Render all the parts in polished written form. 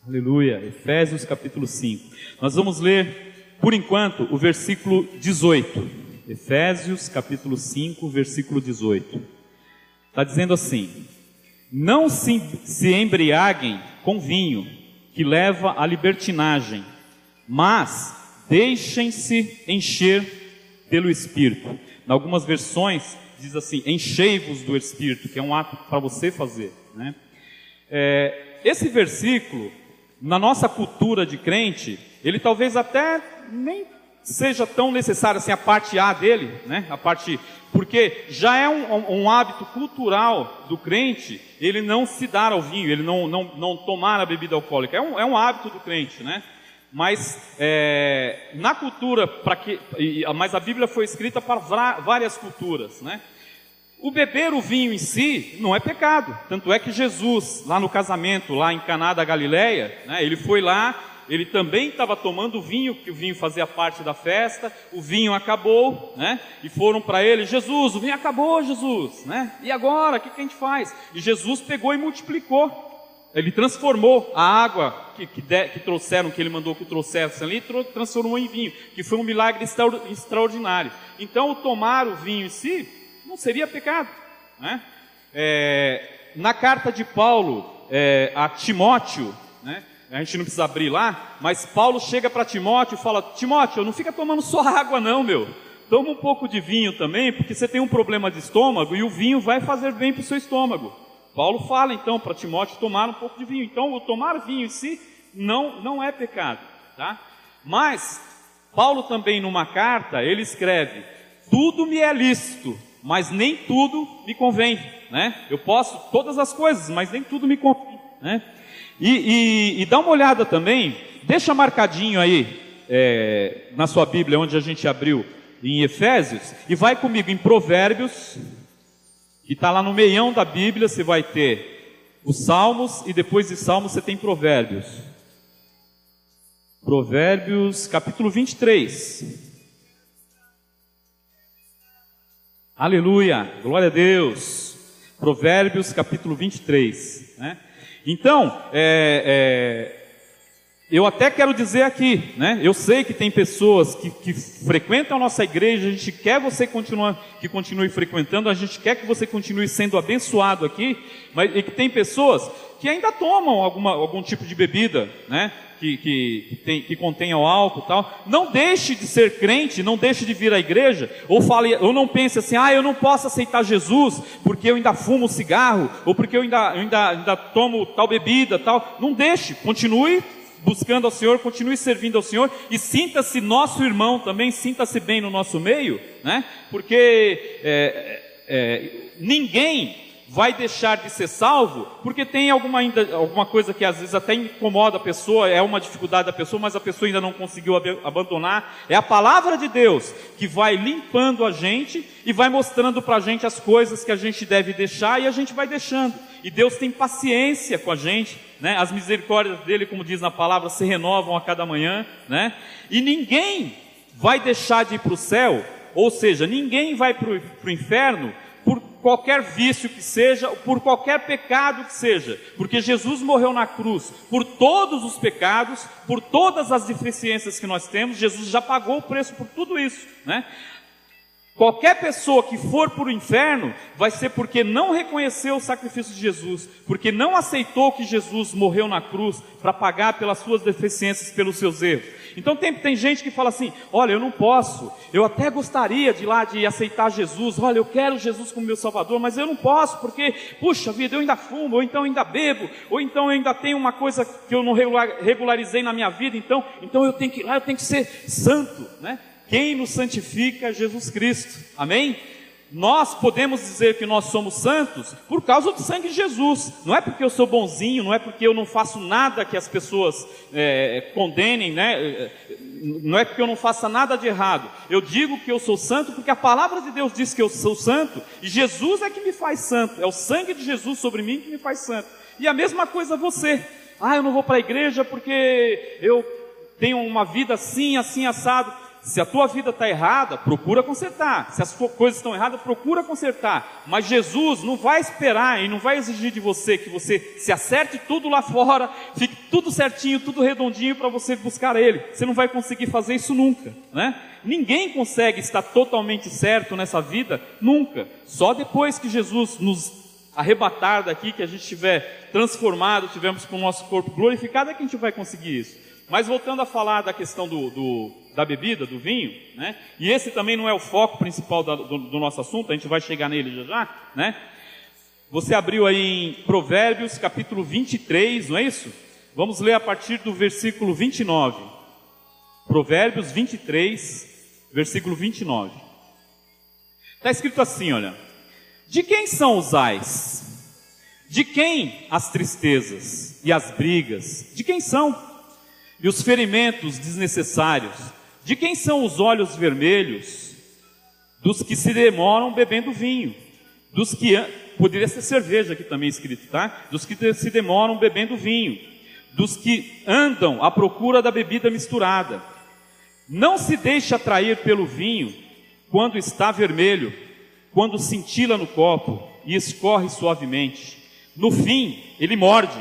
Aleluia. Efésios capítulo 5. Nós vamos ler, por enquanto, o versículo 18. Efésios capítulo 5, versículo 18. Está dizendo assim: não se embriaguem com vinho, que leva à libertinagem, mas deixem-se encher pelo Espírito. Em algumas versões diz assim: enchei-vos do Espírito, que é um ato para você fazer, né? Esse versículo, na nossa cultura de crente, ele talvez até nem seja tão necessário assim, a parte A dele, né? Porque já é um hábito cultural do crente, ele não se dar ao vinho, ele não tomar a bebida alcoólica, é um hábito do crente, né? Mas na cultura, mas a Bíblia foi escrita para várias culturas, né? O beber o vinho em si não é pecado, tanto é que Jesus, lá no casamento, lá em Caná da Galileia, né, ele foi lá, ele também estava tomando vinho, que o vinho fazia parte da festa, o vinho acabou, né, e foram para ele: Jesus, o vinho acabou, Jesus, né, e agora, o que a gente faz? E Jesus pegou e multiplicou, ele transformou a água que trouxeram, que ele mandou que trouxessem ali, transformou em vinho, que foi um milagre extraordinário. Então, o tomar o vinho em si não seria pecado, né? Na carta de Paulo a Timóteo, né? A gente não precisa abrir lá, mas Paulo chega para Timóteo e fala: Timóteo, não fica tomando só água não, meu. Toma um pouco de vinho também, porque você tem um problema de estômago e o vinho vai fazer bem para o seu estômago. Paulo fala então para Timóteo tomar um pouco de vinho. Então, o tomar vinho em si não é pecado, tá? Mas Paulo também, numa carta, ele escreve: tudo me é lícito, mas nem tudo me convém, né? Eu posso todas as coisas, mas nem tudo me convém, né? E dá uma olhada também, deixa marcadinho aí na sua Bíblia, onde a gente abriu, em Efésios, e vai comigo em Provérbios, que está lá no meião da Bíblia. Você vai ter os Salmos, e depois de Salmos você tem Provérbios. Provérbios capítulo 23. Aleluia, glória a Deus. Provérbios capítulo 23, né? Então, eu até quero dizer aqui, né? Eu sei que tem pessoas que frequentam a nossa igreja, a gente quer que continue frequentando, a gente quer que você continue sendo abençoado aqui, mas e que tem pessoas que ainda tomam algum tipo de bebida, né? Que contenha o álcool e tal. Não deixe de ser crente, não deixe de vir à igreja, ou não pense assim: eu não posso aceitar Jesus porque eu ainda fumo cigarro, ou porque eu ainda tomo tal bebida, tal. Não deixe, continue buscando ao Senhor, continue servindo ao Senhor, e sinta-se nosso irmão também, sinta-se bem no nosso meio, né? Porque ninguém vai deixar de ser salvo porque tem alguma coisa que às vezes até incomoda a pessoa, é uma dificuldade da pessoa, mas a pessoa ainda não conseguiu abandonar. É a palavra de Deus que vai limpando a gente e vai mostrando para a gente as coisas que a gente deve deixar, e a gente vai deixando. E Deus tem paciência com a gente, né? As misericórdias dele, como diz na palavra, se renovam a cada manhã, né? E ninguém vai deixar de ir para o céu, ou seja, ninguém vai para o inferno por qualquer vício que seja, por qualquer pecado que seja, porque Jesus morreu na cruz por todos os pecados, por todas as deficiências que nós temos. Jesus já pagou o preço por tudo isso, né? Qualquer pessoa que for para o inferno vai ser porque não reconheceu o sacrifício de Jesus, porque não aceitou que Jesus morreu na cruz para pagar pelas suas deficiências, pelos seus erros. Então tem gente que fala assim: olha, eu não posso, eu até gostaria de aceitar Jesus, olha, eu quero Jesus como meu Salvador, mas eu não posso porque, puxa vida, eu ainda fumo, ou então eu ainda bebo, ou então eu ainda tenho uma coisa que eu não regularizei na minha vida, então eu tenho que ir lá, eu tenho que ser santo, né? Quem nos santifica é Jesus Cristo, amém? Nós podemos dizer que nós somos santos por causa do sangue de Jesus. Não é porque eu sou bonzinho, não é porque eu não faço nada que as pessoas condenem, né? Não é porque eu não faça nada de errado. Eu digo que eu sou santo porque a palavra de Deus diz que eu sou santo, e Jesus é que me faz santo. É o sangue de Jesus sobre mim que me faz santo. E a mesma coisa você: eu não vou para a igreja porque eu tenho uma vida assim, assim, assado. Se a tua vida está errada, procura consertar. Se as coisas estão erradas, procura consertar. Mas Jesus não vai esperar e não vai exigir de você que você se acerte tudo lá fora, fique tudo certinho, tudo redondinho para você buscar Ele. Você não vai conseguir fazer isso nunca, né? Ninguém consegue estar totalmente certo nessa vida, nunca. Só depois que Jesus nos arrebatar daqui, que a gente estiver transformado, tivermos com o nosso corpo glorificado, é que a gente vai conseguir isso. Mas voltando a falar da questão da bebida, do vinho, né? E esse também não é o foco principal do nosso assunto, a gente vai chegar nele já, né? Você abriu aí em Provérbios capítulo 23, não é isso? Vamos ler a partir do versículo 29. Provérbios 23, versículo 29. Está escrito assim, olha: de quem são os ais? De quem as tristezas e as brigas? De quem são? E os ferimentos desnecessários? De quem são os olhos vermelhos? Dos que se demoram bebendo vinho, dos que... Poderia ser cerveja aqui também escrito, tá? Dos que se demoram bebendo vinho, dos que andam à procura da bebida misturada. Não se deixe atrair pelo vinho quando está vermelho, quando cintila no copo e escorre suavemente. No fim, ele morde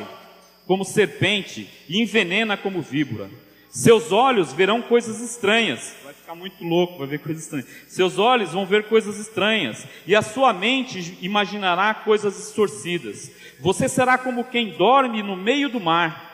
como serpente e envenena como víbora. Seus olhos verão coisas estranhas. Vai ficar muito louco, vai ver coisas estranhas. Seus olhos vão ver coisas estranhas, e a sua mente imaginará coisas distorcidas. Você será como quem dorme no meio do mar,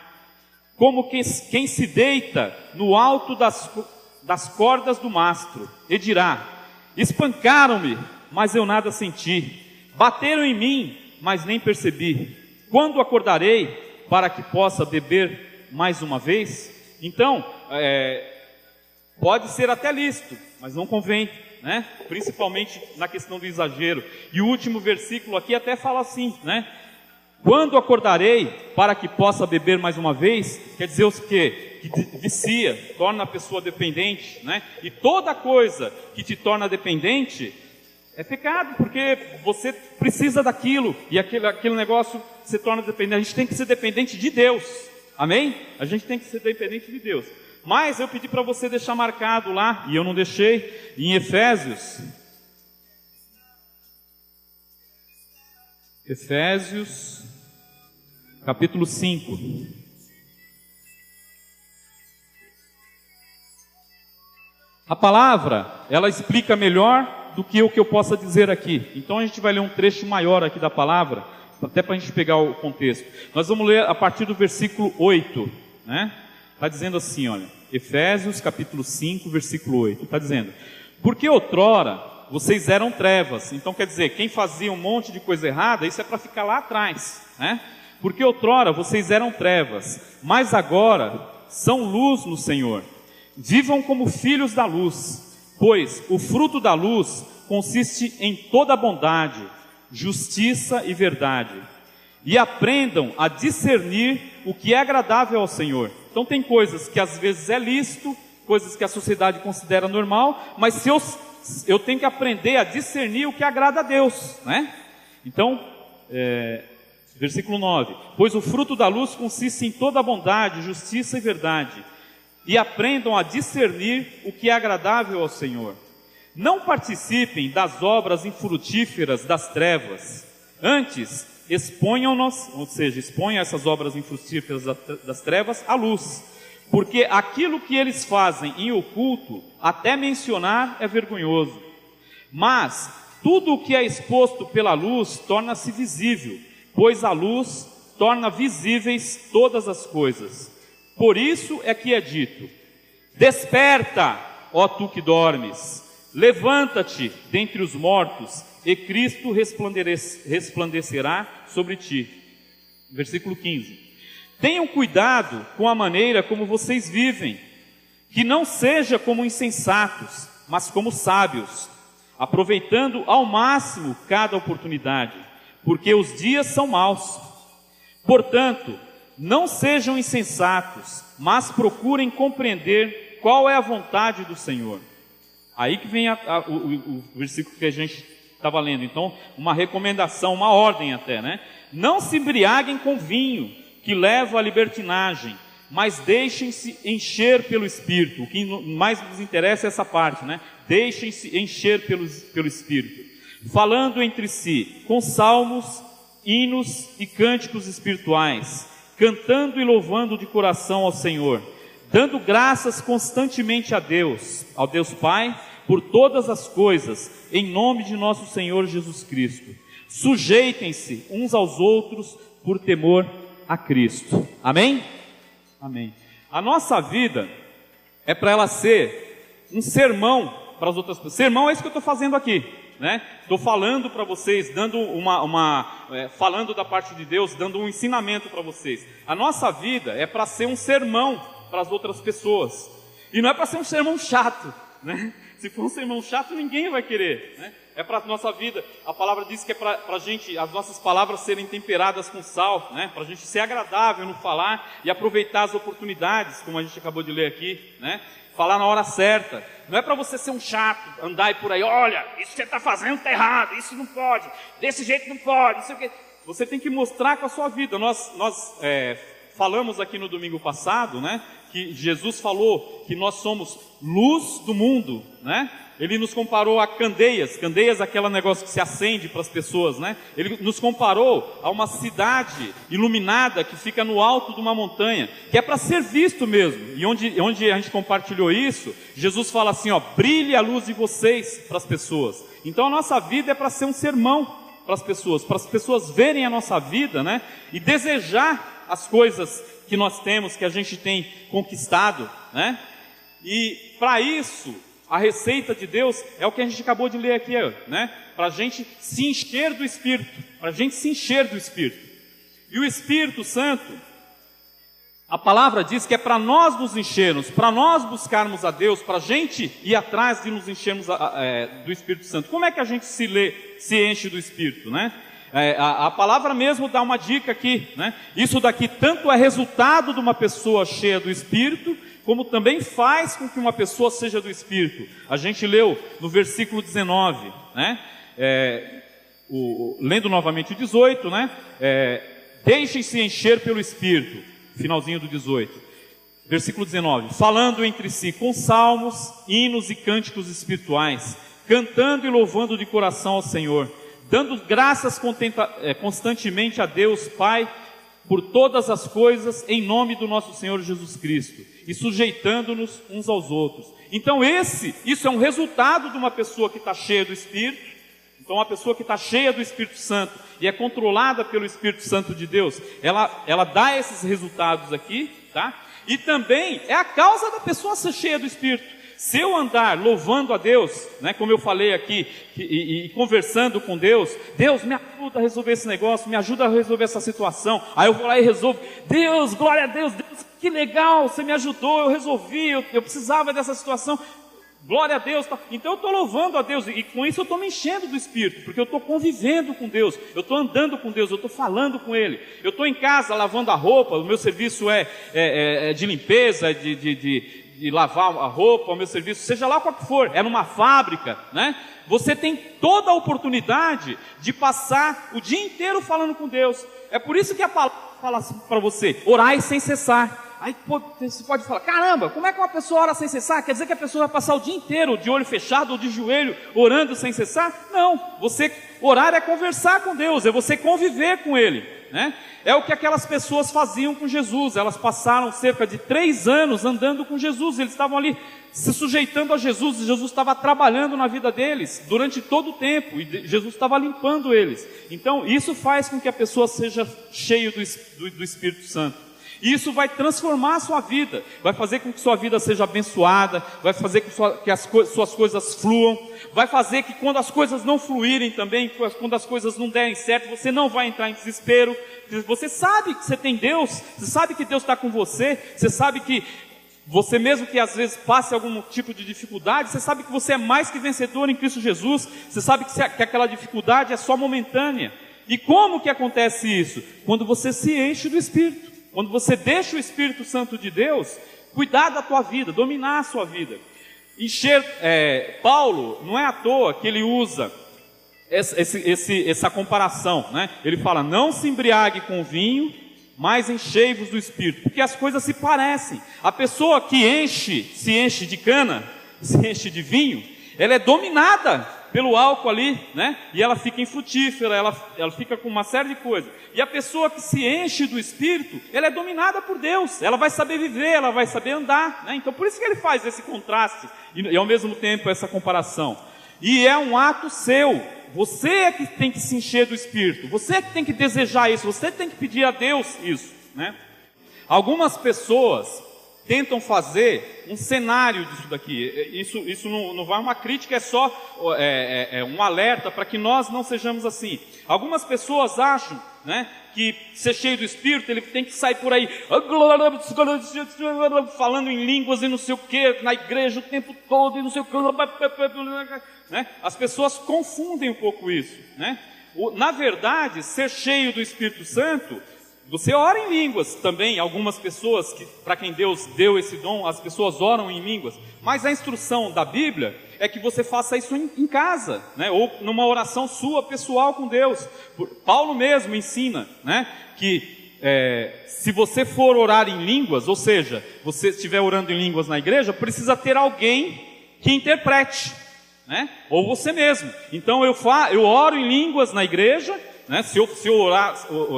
como quem se deita no alto das cordas do mastro, e dirá: espancaram-me, mas eu nada senti. Bateram em mim, mas nem percebi. Quando acordarei para que possa beber mais uma vez? Então, pode ser até lícito, mas não convém, né? Principalmente na questão do exagero. E o último versículo aqui até fala assim, né? Quando acordarei para que possa beber mais uma vez, quer dizer o quê? Que vicia, torna a pessoa dependente, né? E toda coisa que te torna dependente é pecado, porque você precisa daquilo, e aquele negócio se torna dependente. A gente tem que ser dependente de Deus, amém? A gente tem que ser dependente de Deus. Mas eu pedi para você deixar marcado lá, e eu não deixei, em Efésios, capítulo 5. A palavra, ela explica melhor do que o que eu possa dizer aqui. Então a gente vai ler um trecho maior aqui da palavra, até para a gente pegar o contexto. Nós vamos ler a partir do versículo 8, né? Está dizendo assim, olha, Efésios capítulo 5, versículo 8, está dizendo: porque outrora vocês eram trevas. Então quer dizer, quem fazia um monte de coisa errada, isso é para ficar lá atrás, né? Porque outrora vocês eram trevas, mas agora são luz no Senhor. Vivam como filhos da luz, pois o fruto da luz consiste em toda bondade, justiça e verdade. E aprendam a discernir o que é agradável ao Senhor. Então tem coisas que às vezes é lícito, coisas que a sociedade considera normal, mas se eu tenho que aprender a discernir o que agrada a Deus, né? Então, versículo 9: pois o fruto da luz consiste em toda bondade, justiça e verdade. E aprendam a discernir o que é agradável ao Senhor. Não participem das obras infrutíferas das trevas, antes exponham-nos, ou seja, exponham essas obras infrutíferas das trevas à luz, porque aquilo que eles fazem em oculto, até mencionar é vergonhoso. Mas tudo o que é exposto pela luz torna-se visível, pois a luz torna visíveis todas as coisas. Por isso é que é dito: desperta, ó tu que dormes, levanta-te dentre os mortos, e Cristo resplandecerá sobre ti. Versículo 15: tenham cuidado com a maneira como vocês vivem, que não seja como insensatos, mas como sábios, aproveitando ao máximo cada oportunidade, porque os dias são maus. Portanto, não sejam insensatos, mas procurem compreender qual é a vontade do Senhor. Aí que vem o versículo que a gente estava lendo. Então, uma recomendação, uma ordem até, né? Não se embriaguem com vinho, que leva à libertinagem, mas deixem-se encher pelo Espírito. O que mais nos interessa é essa parte, né? Deixem-se encher pelo Espírito, falando entre si com salmos, hinos e cânticos espirituais, cantando e louvando de coração ao Senhor, dando graças constantemente a Deus, ao Deus Pai, por todas as coisas, em nome de nosso Senhor Jesus Cristo. Sujeitem-se uns aos outros por temor a Cristo. Amém? Amém. A nossa vida é para ela ser um sermão para as outras pessoas. Sermão é isso que eu estou fazendo aqui, né? Estou falando para vocês, dando falando da parte de Deus, dando um ensinamento para vocês. A nossa vida é para ser um sermão para as outras pessoas. E não é para ser um sermão chato, né? Se for um sermão chato, ninguém vai querer, né? É para a nossa vida. A palavra diz que é para a gente, as nossas palavras serem temperadas com sal, né? Para a gente ser agradável no falar e aproveitar as oportunidades, como a gente acabou de ler aqui, né? Falar na hora certa. Não é para você ser um chato, andar aí por aí, olha, isso que você está fazendo está errado, isso não pode, desse jeito não pode, não sei o quê. Você tem que mostrar com a sua vida. Nós falamos aqui no domingo passado, né? Que Jesus falou que nós somos luz do mundo, né? Ele nos comparou a candeias, aquele negócio que se acende para as pessoas, né? Ele nos comparou a uma cidade iluminada que fica no alto de uma montanha, que é para ser visto mesmo. E onde a gente compartilhou isso, Jesus fala assim, ó, brilhe a luz de vocês para as pessoas. Então a nossa vida é para ser um sermão para as pessoas verem a nossa vida, né? E desejar as coisas que nós temos, que a gente tem conquistado, né? E para isso, a receita de Deus é o que a gente acabou de ler aqui, né? Para a gente se encher do Espírito, E o Espírito Santo, a palavra diz que é para nós nos enchermos, para nós buscarmos a Deus, para a gente ir atrás de nos enchermos do Espírito Santo. Como é que a gente se enche do Espírito, né? A palavra mesmo dá uma dica aqui, né? Isso daqui tanto é resultado de uma pessoa cheia do Espírito, como também faz com que uma pessoa seja do Espírito. A gente leu no versículo 19, né? Lendo novamente o 18, né? Deixem-se encher pelo Espírito, finalzinho do 18. Versículo 19, falando entre si com salmos, hinos e cânticos espirituais, cantando e louvando de coração ao Senhor, dando graças constantemente a Deus Pai, por todas as coisas, em nome do nosso Senhor Jesus Cristo, e sujeitando-nos uns aos outros. Então isso é um resultado de uma pessoa que está cheia do Espírito. Então uma pessoa que está cheia do Espírito Santo e é controlada pelo Espírito Santo de Deus, ela dá esses resultados aqui, tá? E também é a causa da pessoa ser cheia do Espírito. Se eu andar louvando a Deus, né, como eu falei aqui, e conversando com Deus, Deus me ajuda a resolver esse negócio, me ajuda a resolver essa situação, aí eu vou lá e resolvo, Deus, glória a Deus, Deus, que legal, você me ajudou, eu resolvi, eu precisava dessa situação, glória a Deus. Então eu estou louvando a Deus, e com isso eu estou me enchendo do Espírito, porque eu estou convivendo com Deus, eu estou andando com Deus, eu estou falando com Ele, eu estou em casa lavando a roupa, o meu serviço é de limpeza, de lavar a roupa, o meu serviço, seja lá qual que for, é numa fábrica, né? Você tem toda a oportunidade de passar o dia inteiro falando com Deus. É por isso que a palavra fala assim para você, orai sem cessar. Aí você pode falar, caramba, como é que uma pessoa ora sem cessar? Quer dizer que a pessoa vai passar o dia inteiro de olho fechado ou de joelho orando sem cessar? Não, orar é conversar com Deus, é você conviver com Ele, né? É o que aquelas pessoas faziam com Jesus. Elas passaram cerca de 3 anos andando com Jesus, eles estavam ali se sujeitando a Jesus, e Jesus estava trabalhando na vida deles durante todo o tempo, e Jesus estava limpando eles. Então isso faz com que a pessoa seja cheia do Espírito Santo. E isso vai transformar a sua vida, vai fazer com que sua vida seja abençoada, vai fazer com que as suas coisas fluam, vai fazer que quando as coisas não fluírem também, quando as coisas não derem certo, você não vai entrar em desespero. Você sabe que você tem Deus, você sabe que Deus está com você, você sabe que você mesmo que às vezes passe algum tipo de dificuldade, você sabe que você é mais que vencedor em Cristo Jesus, você sabe que aquela dificuldade é só momentânea. E como que acontece isso? Quando você se enche do Espírito. Quando você deixa o Espírito Santo de Deus cuidar da tua vida, dominar a sua vida. Paulo, não é à toa que ele usa essa comparação, né? Ele fala, não se embriague com vinho, mas enchei-vos do Espírito, porque as coisas se parecem. A pessoa que se enche de cana, se enche de vinho, ela é dominada pelo álcool ali, né? E ela fica infrutífera, ela fica com uma série de coisas. E a pessoa que se enche do Espírito, ela é dominada por Deus, ela vai saber viver, ela vai saber andar, né? Então por isso que ele faz esse contraste e ao mesmo tempo essa comparação. E é um ato seu, você é que tem que se encher do Espírito, você é que tem que desejar isso, você tem que pedir a Deus isso, né? Algumas pessoas tentam fazer um cenário disso daqui. Isso não vai uma crítica, é só um alerta para que nós não sejamos assim. Algumas pessoas acham, né, que ser cheio do Espírito, ele tem que sair por aí falando em línguas e não sei o que, na igreja o tempo todo e não sei o que, né? As pessoas confundem um pouco isso, né? Na verdade, ser cheio do Espírito Santo, você ora em línguas também. Algumas pessoas, para quem Deus deu esse dom, as pessoas oram em línguas, mas a instrução da Bíblia é que você faça isso em casa, né? Ou numa oração sua pessoal com Deus. Paulo mesmo ensina, né, que se você for orar em línguas, ou seja, você estiver orando em línguas na igreja, precisa ter alguém que interprete, né? Ou você mesmo. Então eu oro em línguas na igreja, né? Se eu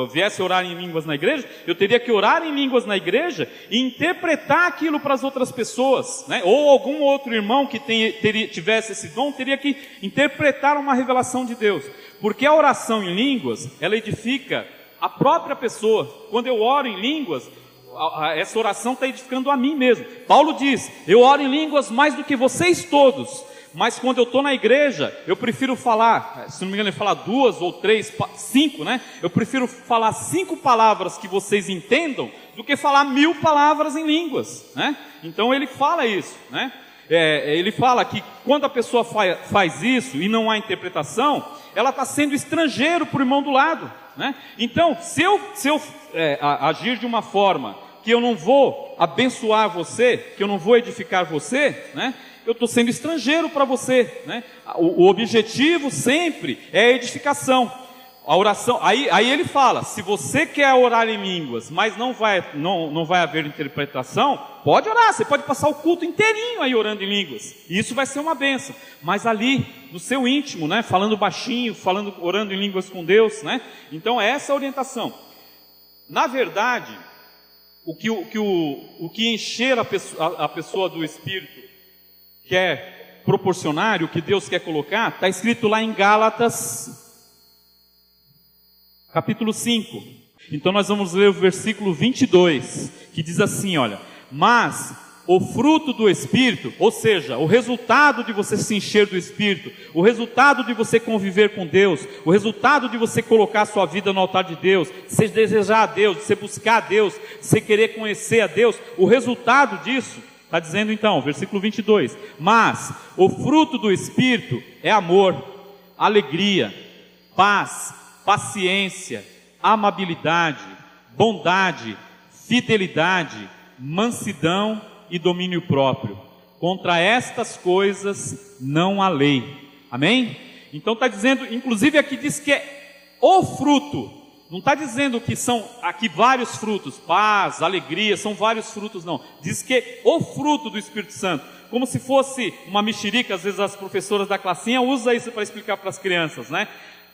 viesse orar em línguas na igreja, eu teria que orar em línguas na igreja e interpretar aquilo para as outras pessoas, né? Ou algum outro irmão que tivesse esse dom, teria que interpretar uma revelação de Deus, porque a oração em línguas, ela edifica a própria pessoa. Quando eu oro em línguas, essa oração está edificando a mim mesmo. Paulo diz, eu oro em línguas mais do que vocês todos, mas quando eu estou na igreja, eu prefiro falar, se não me engano ele fala 2 ou 3, 5, né? Eu prefiro falar 5 palavras que vocês entendam, do que falar 1000 palavras em línguas, né? Então ele fala isso, né? Ele fala que quando a pessoa faz isso e não há interpretação, ela está sendo estrangeiro para o irmão do lado, né? Então, se eu agir de uma forma que eu não vou abençoar você, que eu não vou edificar você, né? Eu estou sendo estrangeiro para você, né? O objetivo sempre é a edificação. A oração, aí ele fala, se você quer orar em línguas, mas não vai haver interpretação, pode orar, você pode passar o culto inteirinho aí orando em línguas, e isso vai ser uma bênção. Mas ali, no seu íntimo, né? Falando baixinho, orando em línguas com Deus, né? Então é essa a orientação. Na verdade, o que encher a pessoa do Espírito quer proporcionar, o que Deus quer colocar, está escrito lá em Gálatas, capítulo 5. Então nós vamos ler o versículo 22, que diz assim, olha, mas o fruto do Espírito, ou seja, o resultado de você se encher do Espírito, o resultado de você conviver com Deus, o resultado de você colocar a sua vida no altar de Deus, de você desejar a Deus, de você buscar a Deus, de você querer conhecer a Deus, o resultado disso, está dizendo então, versículo 22, mas o fruto do Espírito é amor, alegria, paz, paciência, amabilidade, bondade, fidelidade, mansidão e domínio próprio. Contra estas coisas não há lei. Amém? Então está dizendo, inclusive aqui diz que é o fruto. Não está dizendo que são aqui vários frutos, paz, alegria, são vários frutos, não. Diz que é o fruto do Espírito Santo, como se fosse uma mexerica. Às vezes as professoras da classinha usam isso para explicar para as crianças, né?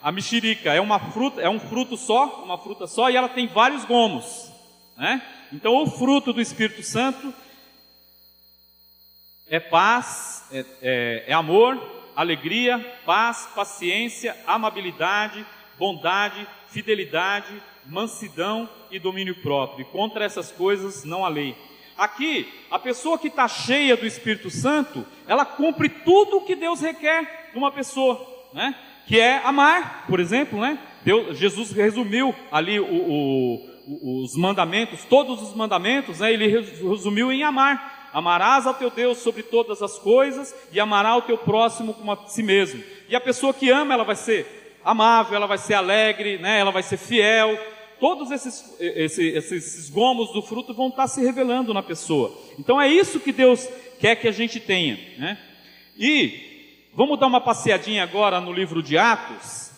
A mexerica é uma fruta só, e ela tem vários gomos, né? Então o fruto do Espírito Santo é paz, é amor, alegria, paz, paciência, amabilidade, bondade, fidelidade, mansidão e domínio próprio. E contra essas coisas não há lei. Aqui, a pessoa que está cheia do Espírito Santo, ela cumpre tudo o que Deus requer de uma pessoa, né? Que é amar, por exemplo, né? Jesus resumiu ali os mandamentos, todos os mandamentos, né? Ele resumiu em amar. Amarás ao teu Deus sobre todas as coisas e amarás o teu próximo como a si mesmo. E a pessoa que ama, ela vai ser amável, ela vai ser alegre, né? Ela vai ser fiel. Todos esses gomos do fruto vão estar se revelando na pessoa. Então é isso que Deus quer que a gente tenha, né? E vamos dar uma passeadinha agora no livro de Atos.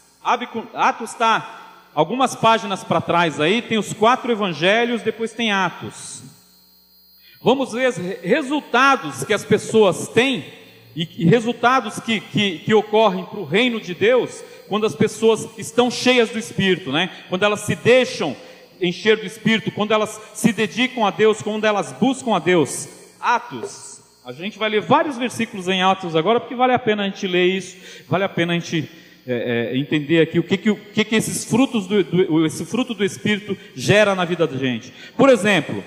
Atos está algumas páginas para trás aí, tem os 4 evangelhos, depois tem Atos. Vamos ver os resultados que as pessoas têm e resultados que ocorrem para o reino de Deus quando as pessoas estão cheias do Espírito, né? Quando elas se deixam encher do Espírito, quando elas se dedicam a Deus, quando elas buscam a Deus. Atos, a gente vai ler vários versículos em Atos agora, porque vale a pena a gente ler isso, vale a pena a gente entender aqui o que esses frutos esse fruto do Espírito gera na vida da gente. Por exemplo,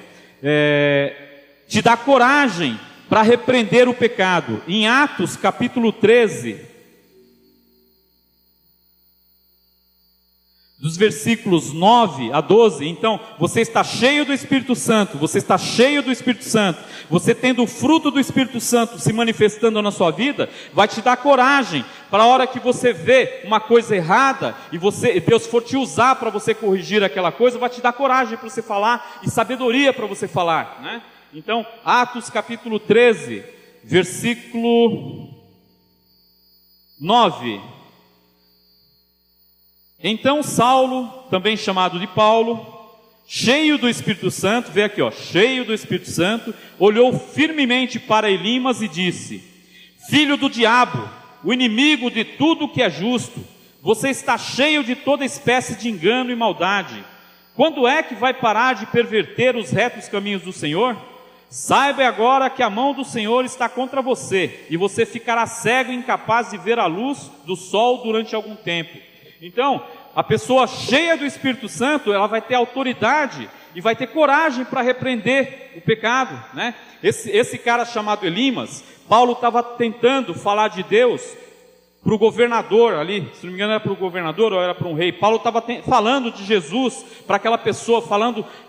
te dá coragem para repreender o pecado. Em Atos capítulo 13, dos versículos 9 a 12, então, você está cheio do Espírito Santo, você está cheio do Espírito Santo, você tendo o fruto do Espírito Santo se manifestando na sua vida, vai te dar coragem, para a hora que você vê uma coisa errada, e Deus for te usar para você corrigir aquela coisa, vai te dar coragem para você falar, e sabedoria para você falar, né? Então, Atos capítulo 13, versículo 9. Então Saulo, também chamado de Paulo, cheio do Espírito Santo, vê aqui, cheio do Espírito Santo, olhou firmemente para Elimas e disse: filho do diabo, o inimigo de tudo que é justo, você está cheio de toda espécie de engano e maldade. Quando é que vai parar de perverter os retos caminhos do Senhor? Saiba agora que a mão do Senhor está contra você, e você ficará cego e incapaz de ver a luz do sol durante algum tempo. Então, a pessoa cheia do Espírito Santo, ela vai ter autoridade e vai ter coragem para repreender o pecado, né? Esse cara chamado Elimas, Paulo estava tentando falar de Deus para o governador ali, se não me engano era para o governador ou era para um rei. Paulo estava falando de Jesus para aquela pessoa,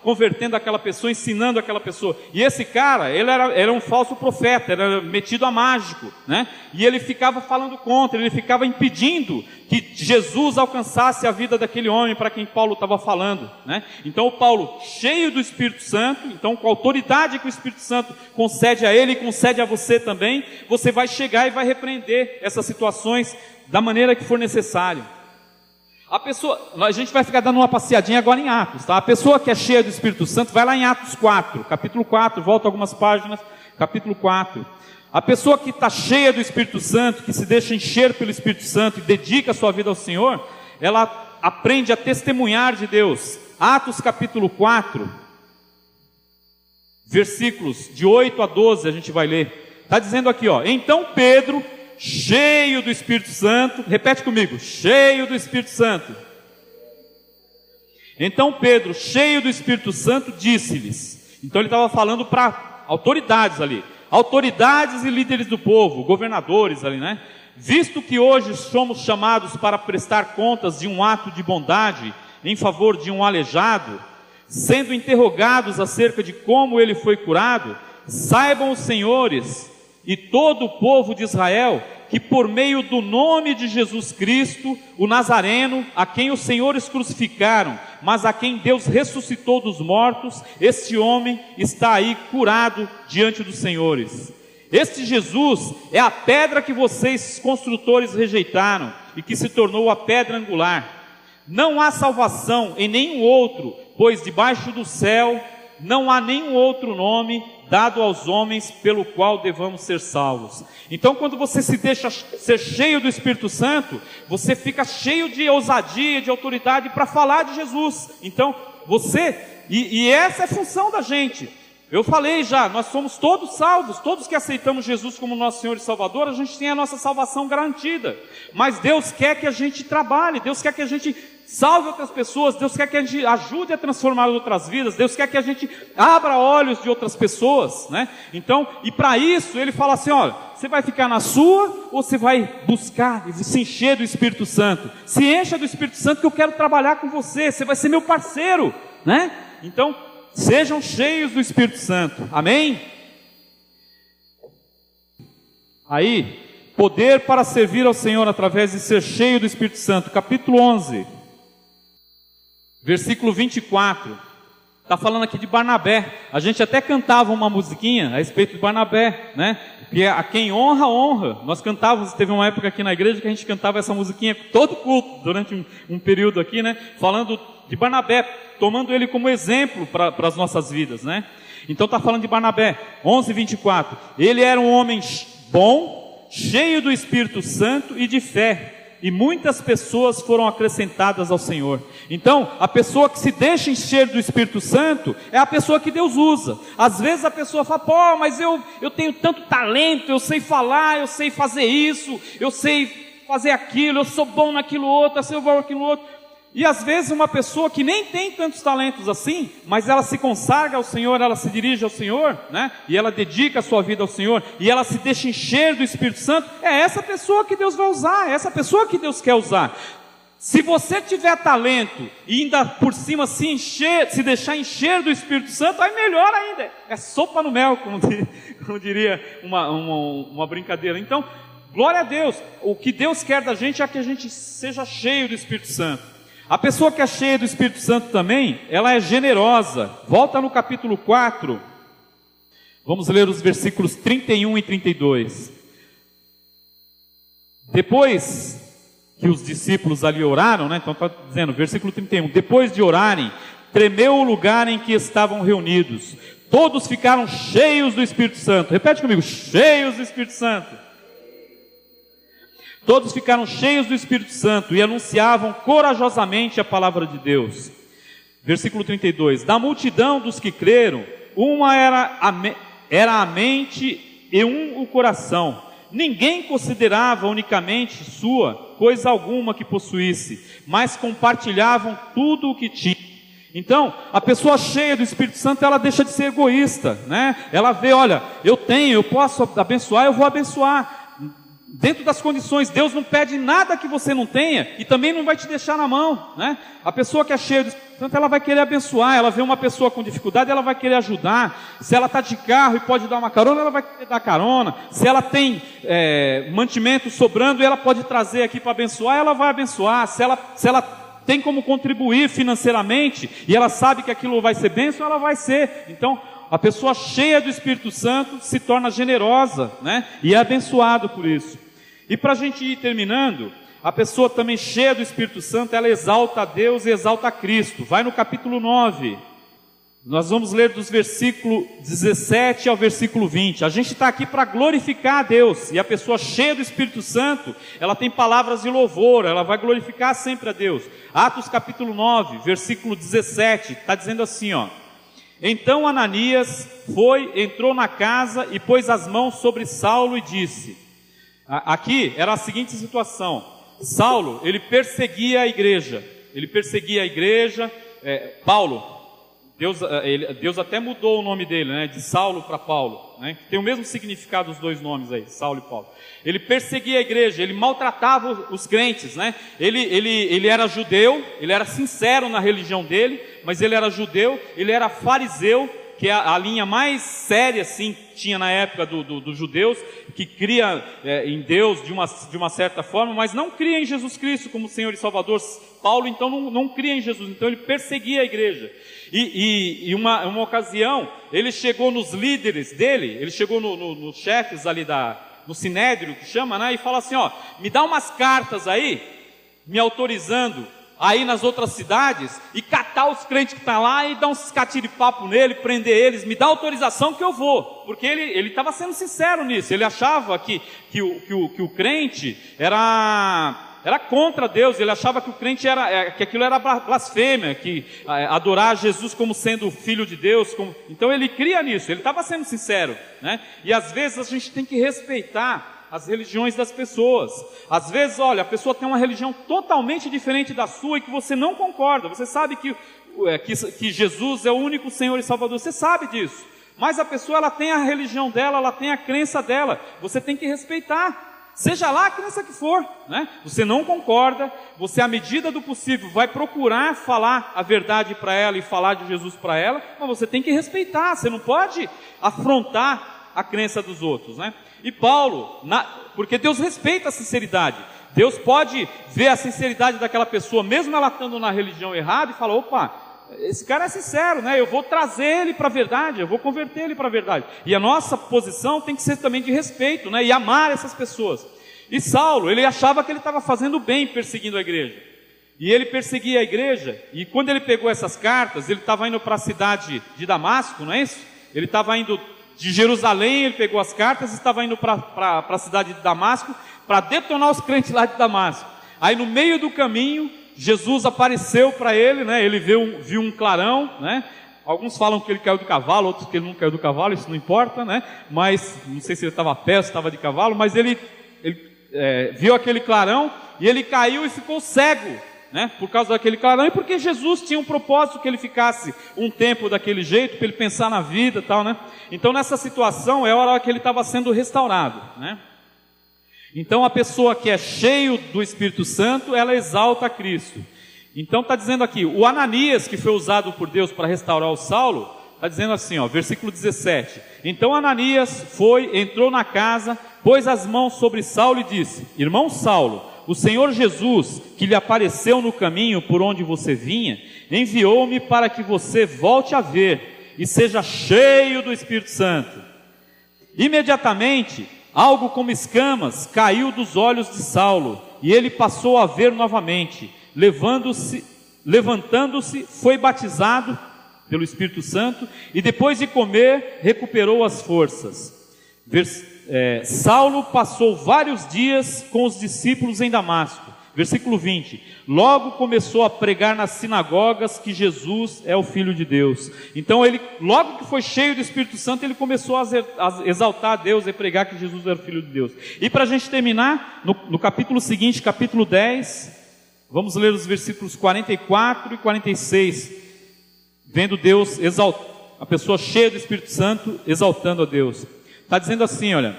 convertendo aquela pessoa, ensinando aquela pessoa. E esse cara, ele era um falso profeta, era metido a mágico, né? E ele ficava falando contra, ele ficava impedindo que Jesus alcançasse a vida daquele homem para quem Paulo estava falando, né? Então o Paulo, cheio do Espírito Santo, então com a autoridade que o Espírito Santo concede a ele e concede a você também, você vai chegar e vai repreender essas situações da maneira que for necessário. A gente vai ficar dando uma passeadinha agora em Atos, tá? A pessoa que é cheia do Espírito Santo, vai lá em Atos 4, capítulo 4, volta algumas páginas, capítulo 4. A pessoa que está cheia do Espírito Santo, que se deixa encher pelo Espírito Santo e dedica a sua vida ao Senhor, ela aprende a testemunhar de Deus. Atos capítulo 4, versículos de 8 a 12, a gente vai ler. Está dizendo aqui, então Pedro, cheio do Espírito Santo, repete comigo, cheio do Espírito Santo. Então Pedro, cheio do Espírito Santo, disse-lhes. Então ele estava falando para autoridades ali, autoridades e líderes do povo, governadores ali, né? Visto que hoje somos chamados para prestar contas de um ato de bondade em favor de um aleijado, sendo interrogados acerca de como ele foi curado, saibam os senhores e todo o povo de Israel que por meio do nome de Jesus Cristo, o Nazareno, a quem os senhores crucificaram, mas a quem Deus ressuscitou dos mortos, este homem está aí curado diante dos senhores. Este Jesus é a pedra que vocês construtores rejeitaram e que se tornou a pedra angular. Não há salvação em nenhum outro, pois debaixo do céu não há nenhum outro nome dado aos homens pelo qual devamos ser salvos. Então, quando você se deixa ser cheio do Espírito Santo, você fica cheio de ousadia, de autoridade para falar de Jesus. Então, e essa é a função da gente. Eu falei já, nós somos todos salvos, todos que aceitamos Jesus como nosso Senhor e Salvador, a gente tem a nossa salvação garantida. Mas Deus quer que a gente trabalhe, Deus quer que a gente salve outras pessoas, Deus quer que a gente ajude a transformar outras vidas, Deus quer que a gente abra olhos de outras pessoas, né? Então, e para isso ele fala assim, olha, você vai ficar na sua ou você vai buscar e se encher do Espírito Santo? Se encha do Espírito Santo que eu quero trabalhar com você, você vai ser meu parceiro, né? Então, sejam cheios do Espírito Santo, amém? Aí, poder para servir ao Senhor através de ser cheio do Espírito Santo, capítulo 11, versículo 24, está falando aqui de Barnabé. A gente até cantava uma musiquinha a respeito de Barnabé, né? Que é a quem honra, honra. Nós cantávamos, teve uma época aqui na igreja que a gente cantava essa musiquinha todo culto, durante um período aqui, né? Falando de Barnabé, tomando ele como exemplo para as nossas vidas, né? Então está falando de Barnabé, 11:24. Ele era um homem bom, cheio do Espírito Santo e de fé, e muitas pessoas foram acrescentadas ao Senhor. Então, a pessoa que se deixa encher do Espírito Santo é a pessoa que Deus usa. Às vezes a pessoa fala, pô, mas eu tenho tanto talento, eu sei falar, eu sei fazer isso, eu sei fazer aquilo, eu sou bom naquilo outro, eu sou bom naquilo outro. E às vezes uma pessoa que nem tem tantos talentos assim, mas ela se consagra ao Senhor, ela se dirige ao Senhor, né? E ela dedica a sua vida ao Senhor, e ela se deixa encher do Espírito Santo, é essa pessoa que Deus vai usar, é essa pessoa que Deus quer usar. Se você tiver talento e ainda por cima se deixar encher do Espírito Santo, aí melhor ainda, é sopa no mel, como diria uma brincadeira. Então, glória a Deus, o que Deus quer da gente é que a gente seja cheio do Espírito Santo. A pessoa que é cheia do Espírito Santo também, ela é generosa. Volta no capítulo 4, vamos ler os versículos 31 e 32. Depois que os discípulos ali oraram, né? Então está dizendo, versículo 31, depois de orarem, tremeu o lugar em que estavam reunidos, todos ficaram cheios do Espírito Santo. Repete comigo, cheios do Espírito Santo. Todos ficaram cheios do Espírito Santo e anunciavam corajosamente a palavra de Deus. Versículo 32. Da multidão dos que creram, uma era a mente e um o coração. Ninguém considerava unicamente sua coisa alguma que possuísse, mas compartilhavam tudo o que tinha. Então, a pessoa cheia do Espírito Santo, ela deixa de ser egoísta, né? Ela vê, olha, eu posso abençoar, eu vou abençoar. Dentro das condições, Deus não pede nada que você não tenha, e também não vai te deixar na mão, né? A pessoa que é cheia do Espírito Santo, ela vai querer abençoar, ela vê uma pessoa com dificuldade, ela vai querer ajudar. Se ela está de carro e pode dar uma carona, ela vai querer dar carona. Se ela tem mantimento sobrando e ela pode trazer aqui para abençoar, ela vai abençoar. Se ela tem como contribuir financeiramente, e ela sabe que aquilo vai ser bênção, ela vai ser. Então, a pessoa cheia do Espírito Santo se torna generosa, né? E é abençoado por isso. E para a gente ir terminando, a pessoa também cheia do Espírito Santo, ela exalta a Deus e exalta a Cristo. Vai no capítulo 9, nós vamos ler dos versículos 17 ao versículo 20. A gente está aqui para glorificar a Deus, e a pessoa cheia do Espírito Santo, ela tem palavras de louvor, ela vai glorificar sempre a Deus. Atos capítulo 9, versículo 17, está dizendo assim, ó. Então Ananias entrou na casa e pôs as mãos sobre Saulo e disse... Aqui era a seguinte situação: Saulo, ele perseguia a igreja, Paulo, Deus até mudou o nome dele, né, de Saulo para Paulo, né, tem o mesmo significado os dois nomes aí, Saulo e Paulo. Ele perseguia a igreja, ele maltratava os crentes, né? Ele era judeu, ele era sincero na religião dele, mas ele era judeu, ele era fariseu, que é a linha mais séria, assim, tinha na época dos judeus, que cria em Deus de uma certa forma, mas não cria em Jesus Cristo como Senhor e Salvador. Paulo, então, não cria em Jesus, então ele perseguia a igreja. E uma ocasião, ele chegou nos líderes dele, ele chegou nos chefes ali no Sinédrio, que chama, né, e fala assim, ó, me dá umas cartas aí, me autorizando aí nas outras cidades, e catar os crentes que estão lá, e dar uns catiripapo nele, prender eles, me dá autorização que eu vou, porque ele estava sendo sincero nisso, ele achava que o crente era contra Deus, ele achava que o crente que aquilo era blasfêmia, que adorar Jesus como sendo filho de Deus, então ele cria nisso, ele estava sendo sincero, né? E às vezes a gente tem que respeitar as religiões das pessoas. Às vezes, olha, a pessoa tem uma religião totalmente diferente da sua e que você não concorda. Você sabe que Jesus é o único Senhor e Salvador, você sabe disso. Mas a pessoa, ela tem a religião dela, ela tem a crença dela. Você tem que respeitar, seja lá a crença que for, né? Você não concorda, você, à medida do possível, vai procurar falar a verdade para ela e falar de Jesus para ela, mas você tem que respeitar, você não pode afrontar a crença dos outros, né? E Paulo, porque Deus respeita a sinceridade, Deus pode ver a sinceridade daquela pessoa, mesmo ela estando na religião errada, e fala, opa, esse cara é sincero, né? Eu vou trazer ele para a verdade, eu vou converter ele para a verdade. E a nossa posição tem que ser também de respeito, né? E amar essas pessoas. E Saulo, ele achava que ele estava fazendo bem perseguindo a igreja, e ele perseguia a igreja, e quando ele pegou essas cartas, ele estava indo para a cidade de Damasco, não é isso? Ele estava indo de Jerusalém, ele pegou as cartas e estava indo para a cidade de Damasco, para detonar os crentes lá de Damasco. Aí no meio do caminho, Jesus apareceu para ele, né? Ele viu um clarão, né? Alguns falam que ele caiu do cavalo, outros que ele não caiu do cavalo, isso não importa, né? Mas, não sei se ele estava a pé ou se estava de cavalo, mas ele viu aquele clarão e ele caiu e ficou cego, né? Por causa daquele clarão e porque Jesus tinha um propósito que ele ficasse um tempo daquele jeito, para ele pensar na vida e tal, né? Então nessa situação é a hora que ele estava sendo restaurado, né? Então a pessoa que é cheio do Espírito Santo, ela exalta a Cristo. Então está dizendo aqui, o Ananias que foi usado por Deus para restaurar o Saulo, está dizendo assim, ó, versículo 17. Então Ananias entrou na casa, pôs as mãos sobre Saulo e disse: Irmão Saulo, o Senhor Jesus, que lhe apareceu no caminho por onde você vinha, enviou-me para que você volte a ver e seja cheio do Espírito Santo. Imediatamente, algo como escamas caiu dos olhos de Saulo, e ele passou a ver novamente. Levantando-se, foi batizado pelo Espírito Santo, e depois de comer, recuperou as forças. Saulo passou vários dias com os discípulos em Damasco. Versículo 20. Logo começou a pregar nas sinagogas que Jesus é o Filho de Deus. Então logo que foi cheio do Espírito Santo, ele começou a exaltar a Deus e pregar que Jesus era o Filho de Deus. E para a gente terminar, no capítulo seguinte, capítulo 10, vamos ler os versículos 44 e 46, vendo Deus a pessoa cheia do Espírito Santo, exaltando a Deus. Está dizendo assim, olha,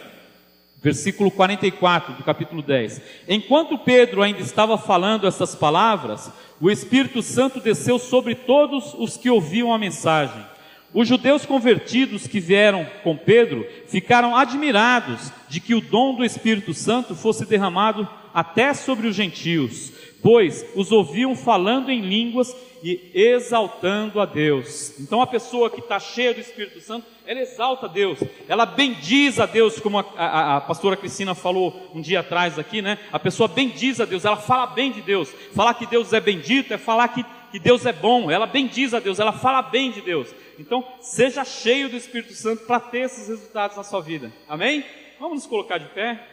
versículo 44 do capítulo 10. Enquanto Pedro ainda estava falando essas palavras, o Espírito Santo desceu sobre todos os que ouviam a mensagem. Os judeus convertidos que vieram com Pedro ficaram admirados de que o dom do Espírito Santo fosse derramado até sobre os gentios, pois os ouviam falando em línguas e exaltando a Deus. Então a pessoa que está cheia do Espírito Santo, ela exalta a Deus, ela bendiz a Deus, como a pastora Cristina falou um dia atrás aqui, né? A pessoa bendiz a Deus, ela fala bem de Deus. Falar que Deus é bendito é falar que Deus é bom. Ela bendiz a Deus, ela fala bem de Deus. Então seja cheio do Espírito Santo para ter esses resultados na sua vida, amém? Vamos nos colocar de pé.